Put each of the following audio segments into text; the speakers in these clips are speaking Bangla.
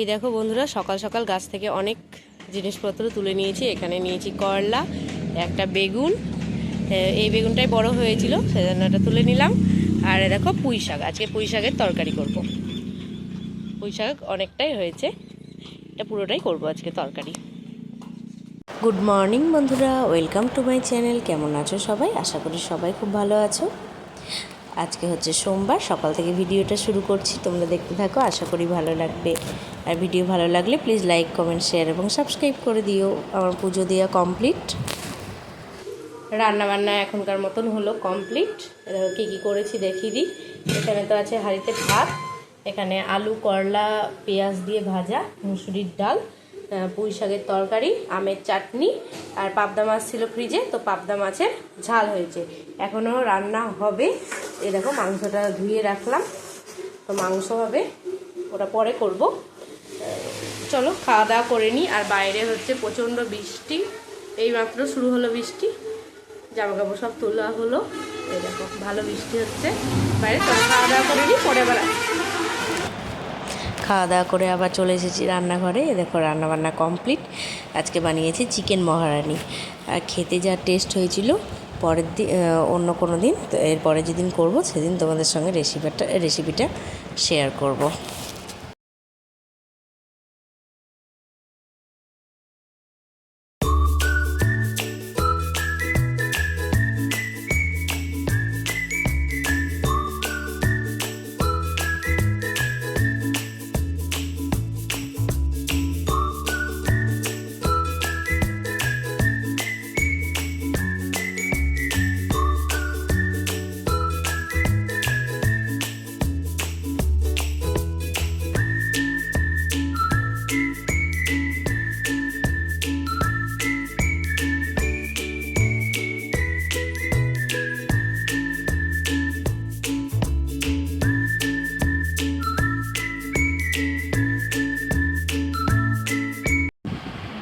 এই দেখো বন্ধুরা, সকাল সকাল গাছ থেকে অনেক জিনিসপত্র তুলে নিয়েছি। এখানে নিয়েছি করলা, একটা বেগুন, এই বেগুনটাই বড় হয়েছিল সেজন্য এটা তুলে নিলাম। আর দেখো পুঁই শাক, আজকে পুঁই শাকের তরকারি করব। পুঁই শাক অনেকটাই হয়েছে, এটা পুরোটাই করব আজকে তরকারি। গুড মর্নিং বন্ধুরা, ওয়েলকাম টু মাই চ্যানেল। কেমন আছো সবাই? আশা করি সবাই খুব ভালো আছো। আজকে হচ্ছে সোমবার, সকাল থেকে ভিডিওটা শুরু করছি, তোমরা দেখতে থাকো, আশা করি ভালো লাগবে। আর ভিডিও ভালো লাগলে প্লিজ লাইক, কমেন্ট, শেয়ার এবং সাবস্ক্রাইব করে দিও। আমার পুজো দেওয়া কমপ্লিট, রান্নাবান্না এখনকার মতন হলো কমপ্লিট। কী কী করেছি দেখিয়ে দিই। এখানে তো আছে হাঁড়িতে ভাত, এখানে আলু, করলা, পেঁয়াজ দিয়ে ভাজা, মুসুরির ডাল, পুঁই শাকের তরকারি, আমের চাটনি, আর পাবদা মাছ ছিল ফ্রিজে, তো পাবদা মাছের ঝাল হয়েছে। এখনও রান্না হবে। এই দেখো মাংসটা ধুয়ে রাখলাম, তো মাংস হবে, ওটা পরে করব। চলো খাওয়া দাওয়া করে নিই। আর বাইরে হচ্ছে প্রচণ্ড বৃষ্টি, এইমাত্র শুরু হলো বৃষ্টি, জামা কাপড় সব তোলা হলো। এই দেখো ভালো বৃষ্টি হচ্ছে বাইরে। চলো খাওয়া দাওয়া করে নিই, পরে আবার খাওয়া দাওয়া করে আবার চলে এসেছি রান্নাঘরে। দেখো রান্নাবান্না কমপ্লিট। আজকে বানিয়েছি চিকেন মহারানি, আর খেতে যা টেস্ট হয়েছিল, পরের দিন অন্য কোনো দিন, এরপরে যেদিন করব সেদিন তোমাদের সঙ্গে রেসিপিটা শেয়ার করব।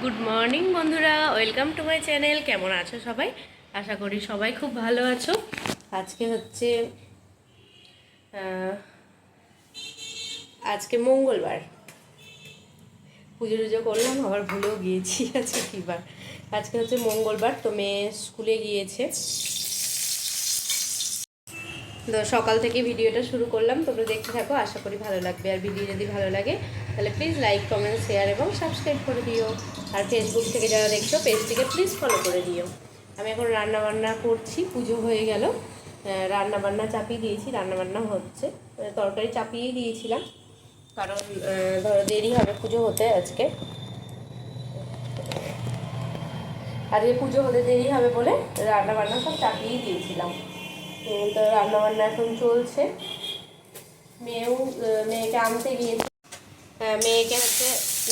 গুড মর্নিং বন্ধুরা, ওয়েলকাম টু মাই চ্যানেল। কেমন আছো সবাই? আশা করি সবাই খুব ভালো আছো। আজকে হচ্ছে আজকে মঙ্গলবার, পুজো টুজো করলাম, আবার ভুলেও গিয়েছি আজকে কী বার। আজকে হচ্ছে মঙ্গলবার, তো মেয়ে স্কুলে গিয়েছে। তো সকাল থেকে ভিডিওটা শুরু করলাম, তোমরা দেখতে থাকো, আশা করি ভালো লাগবে। আর ভিডিও যদি ভালো লাগে তাহলে প্লিজ লাইক, কমেন্ট, শেয়ার এবং সাবস্ক্রাইব করে দিও। আর ফেসবুক থেকে যারা দেখছো পেজটিকে প্লিজ ফলো করে দিও। আমি এখন রান্নাবান্না করছি, পুজো হয়ে গেল, রান্নাবান্না চাপিয়ে দিয়েছি, রান্নাবান্না হচ্ছে। তরকারি চাপিয়েই দিয়েছিলাম, কারণ ধরো দেরি হবে পুজো হতে। আজকে পুজো হতে দেরি হবে বলে রান্নাবান্না সব চাপিয়েই দিয়েছিলাম। তো রান্নাবান্না এখন চলছে। মেয়েকে আনতে গিয়েছে,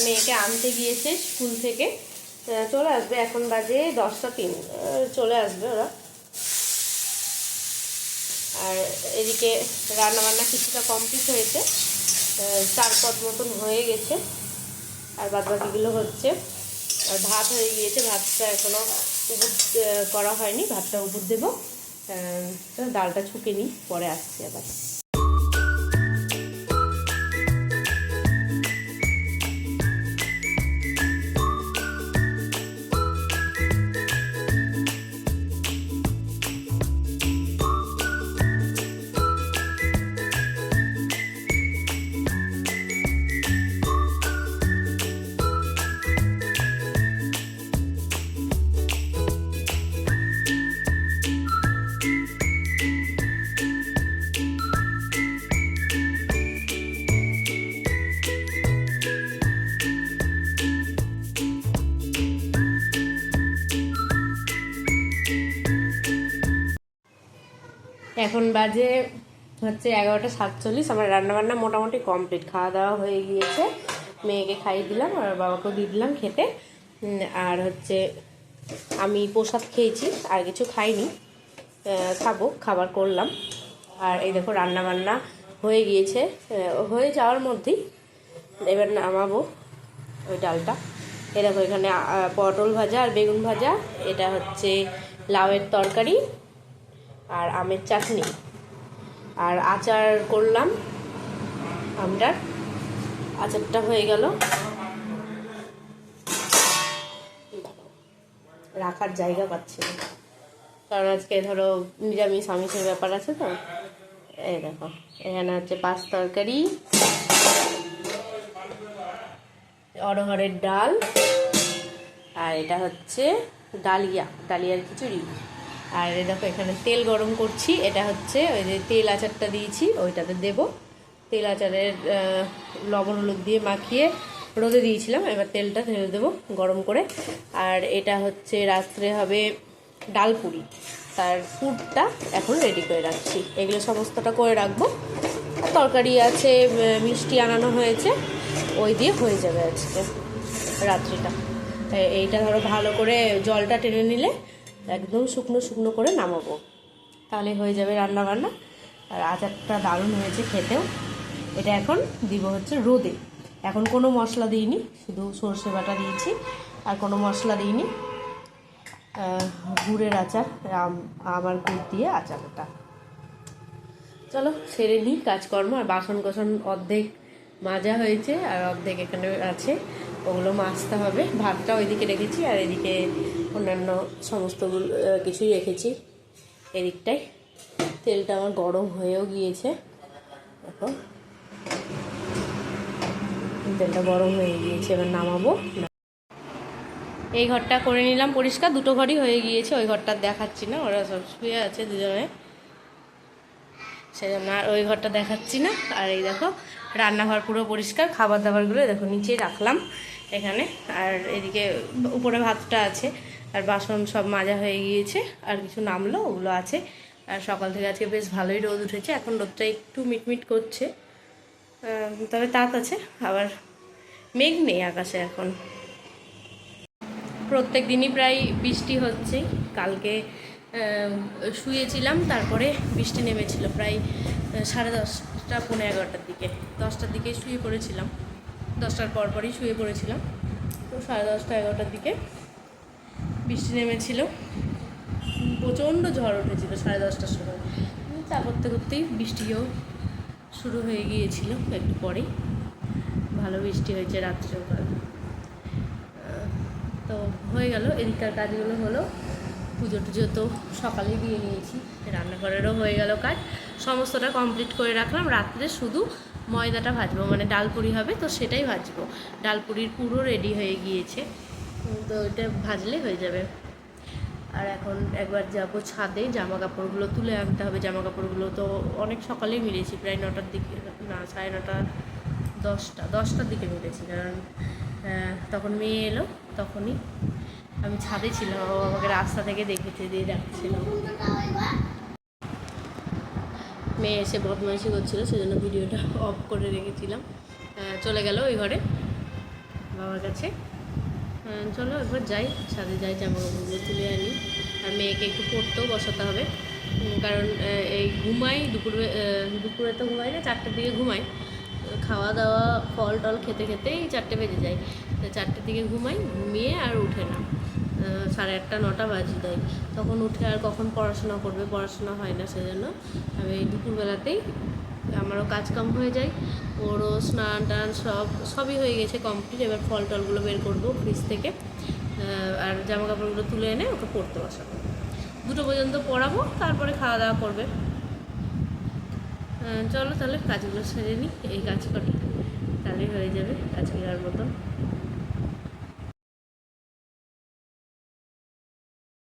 মেয়েকে আনতে গিয়েছে স্কুল থেকে, চলে আসবে, এখন বাজে 10টা 3, চলে আসবে ওরা। আর এদিকে রান্নাবান্না কিছুটা কমপ্লিট হয়েছে, 4 পদ মতন হয়ে গেছে, আর বাদবাকিগুলো হচ্ছে। আর ভাত হয়ে গিয়েছে, ভাতটা এখনও উপর করা হয়নি, ভাতটা উপর দেবো। ডালটা ছুঁকে নিই, পরে আসছি আবার। এখন বাজে হচ্ছে 11টা 47। আমার রান্নাবান্না মোটামুটি কমপ্লিট, খাওয়া দাওয়া হয়ে গিয়েছে। মেয়েকে খাইয়ে দিলাম আর বাবাকেও দিয়ে দিলাম খেতে। আর হচ্ছে আমি প্রসাদ খেয়েছি, আর কিছু খাইনি, খাবার করলাম। আর এই দেখো রান্নাবান্না হয়ে গিয়েছে, হয়ে যাওয়ার মধ্যেই এবার নামাবো ওই ডালটা। এই দেখো এখানে পটল ভাজা আর বেগুন ভাজা, এটা হচ্ছে লাউয়ের তরকারি আর আমের চাটনি, আর আচার করলাম আমটার। আচারটা হয়ে গেল, রাখার জায়গা পাচ্ছি না, কারণ আজকে ধরো নিরামিষ আমিষের ব্যাপার আছে তো। এই দেখো এখানে হচ্ছে পাঁচ তরকারি, অড়হরের ডাল, আর এটা হচ্ছে ডালিয়ার খিচুড়ি। আর এই দেখো এখানে তেল গরম করছি, এটা হচ্ছে ওই যে তেল আচারটা দিয়েছি ওইটাতে দেব। তেল আচারের লবণ হলুদ দিয়ে মাখিয়ে রোদে দিয়েছিলাম, এবার তেলটা ঢেলে দেবো গরম করে। আর এটা হচ্ছে রাত্রে হবে ডাল পুরি, তার পুরটা এখন রেডি করে রাখছি, এগুলো সমস্তটা করে রাখবো। তরকারি আছে, মিষ্টি আনানো হয়েছে, ওই দিয়ে হয়ে যাবে আজকে রাত্রিটা। এইটা ধরো ভালো করে জলটা টেনে নিলে একদম শুকনো শুকনো করে নামাবো, তাহলে হয়ে যাবে রান্না বান্না। আর আচারটা দারুণ হয়েছে খেতেও। এটা এখন দিব হচ্ছে রোদে, এখন কোনো মশলা দিইনি, শুধু সর্ষে বাটা দিয়েছি আর কোনো মশলা দিইনি। গুড়ের আচার, আমার গুড় দিয়ে আচারটা। চলো সেরে নিই কাজকর্ম। আর বাসন কোসন অর্ধেক মাজা হয়েছে আর অর্ধেক এখানে আছে, ওগুলো মাজতে হবে। ভাতটা ওইদিকে রেখেছি আর এদিকে অন্যান্য সমস্তগুলো কিছুই রেখেছি এদিকটায়। তেলটা আমার গরম হয়েও গিয়েছে, দেখো তেলটা গরম হয়ে গিয়েছে, এবার নামাবো। এই ঘরটা করে নিলাম পরিষ্কার, দুটো ঘরই হয়ে গিয়েছে, ওই ঘরটা দেখাচ্ছি না, ওরা সব শুয়ে আছে দুজনে, সেজন্য আর ওই ঘরটা দেখাচ্ছি না। আর এই দেখো রান্নাঘর পুরো পরিষ্কার, খাবার দাবারগুলো দেখো নিচেই রাখলাম এখানে। আর এদিকে উপরে ভাতটা আছে, আর বাসন সব মাজা হয়ে গিয়েছে, আর কিছু নামলো ওগুলো আছে। আর সকাল থেকে আজকে বেশ ভালোই রোদ উঠেছে, এখন রোদটা একটু মিটমিট করছে, তবে তাত আছে, আবার মেঘ নেই আকাশে এখন। প্রত্যেক দিনই প্রায় বৃষ্টি হচ্ছে। কালকে শুয়েছিলাম, তারপরে বৃষ্টি নেমেছিল প্রায় 10:30 পৌনে 11টার দিকে, 10টার দিকে শুয়ে পড়েছিলাম, 10টার পরপরই শুয়ে পড়েছিলাম। তো 10:30 11টার দিকে বৃষ্টি নেমেছিল, প্রচণ্ড ঝড় উঠেছিল 10:30টার সময়। চা করতে করতেই বৃষ্টিও শুরু হয়ে গিয়েছিল, একটু পরেই ভালো বৃষ্টি হয়েছে রাত্রেবেলা। তো হয়ে গেল, এদিককার কাজগুলো হলো। পুজো টুজো তো সকালেই দিয়ে নিয়েছি, রান্নাঘরেরও হয়ে গেল কাজ, সমস্তটা কমপ্লিট করে রাখলাম। রাত্রে শুধু ময়দাটা ভাজবো, মানে ডালপুরি হবে তো সেটাই ভাজবো। ডালপুরির পুরো রেডি হয়ে গিয়েছে, তো ওইটা ভাজলে হয়ে যাবে। আর এখন একবার যাবো ছাদে, জামা কাপড়গুলো তুলে আনতে হবে। জামা কাপড়গুলো তো অনেক সকালেই মিলেছি, প্রায় 9টার দিকে, না 9:30 10টার দিকে মিলেছি, কারণ তখন মেয়ে এলো, তখনই আমি ছাদে ছিলাম, ও আমাকে রাস্তা থেকে দেখেছে, দিয়ে ডাকছিল। মেয়ে এসে বদমাইশি করছিল, সেজন্য ভিডিওটা অফ করে রেখেছিলাম। চলে গেল ওই ঘরে বাবার কাছে। চলো একবার যাই, ছাদে যাই, জামা কাপড়গুলো তুলে আনি। আর মেয়েকে একটু পড়তেও বসাতে হবে, কারণ এই ঘুমাই দুপুরে তো ঘুমাই না, 4টার দিকে ঘুমাই। খাওয়া দাওয়া ফল টল খেতে খেতেই 4টে বেজে যায়, তো 4টের দিকে ঘুমাই, ঘুমিয়ে আর উঠে না, 8:30 9টা বাজে দেয়। তখন উঠে আর কখন পড়াশোনা করবে, পড়াশোনা হয় না, সেজন্য আমি দুপুরবেলাতেই আমারও কাজ কাম হয়ে যায়। ওরও স্নান টান সবই হয়ে গেছে কমপ্লিট। এবার ফল টলগুলো বের করবো ফ্রিজ থেকে, আর জামা কাপড়গুলো তুলে এনে ওকে পড়তে বসাবো। 2টো পর্যন্ত পড়াবো, তারপরে খাওয়া দাওয়া করবে। চলো তাহলে কাজগুলো সেরে নিই, এই কাজ করি, তাহলেই হয়ে যাবে আজকের মতন।